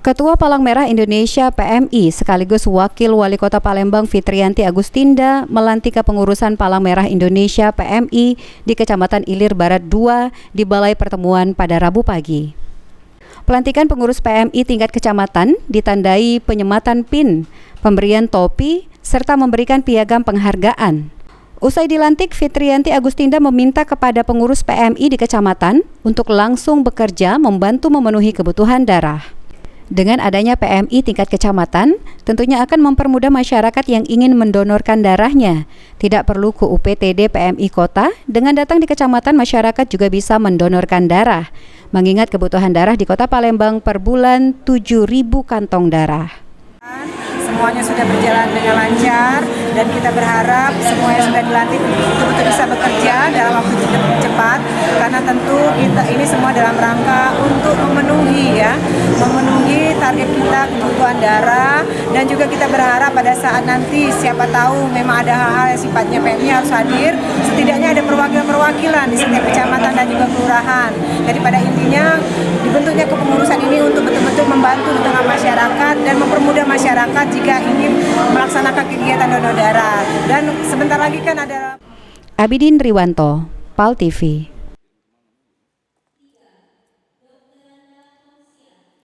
Ketua Palang Merah Indonesia PMI sekaligus Wakil Wali Kota Palembang Fitriyanti Agustinda melantik kepengurusan Palang Merah Indonesia PMI di Kecamatan Ilir Barat 2 di Balai Pertemuan pada Rabu pagi. Pelantikan pengurus PMI tingkat kecamatan ditandai penyematan PIN, pemberian topi, serta memberikan piagam penghargaan. Usai dilantik, Fitriyanti Agustinda meminta kepada pengurus PMI di kecamatan untuk langsung bekerja membantu memenuhi kebutuhan darah. Dengan adanya PMI tingkat kecamatan, tentunya akan mempermudah masyarakat yang ingin mendonorkan darahnya. Tidak perlu ke UPTD PMI Kota, dengan datang di kecamatan masyarakat juga bisa mendonorkan darah. Mengingat kebutuhan darah di Kota Palembang per bulan 7.000 kantong darah. Semuanya sudah berjalan dengan lancar dan kita berharap semua yang sudah dilantik betul-betul bisa bekerja dalam waktu cepat, karena tentu kita ini semua dalam rangka untuk memenuhi target kita kebutuhan darah, dan juga kita berharap pada saat nanti siapa tahu memang ada hal-hal yang sifatnya PMI harus hadir, setidaknya ada perwakilan-perwakilan di setiap kecamatan dan juga kelurahan. Jadi pada intinya dibentuknya kepengurusan ini untuk betul-betul membantu di tengah masyarakat dan mempermudah masyarakat jika ingin melaksanakan kegiatan donor darah. Dan sebentar lagi kan ada Abidin Riwanto, PAL TV.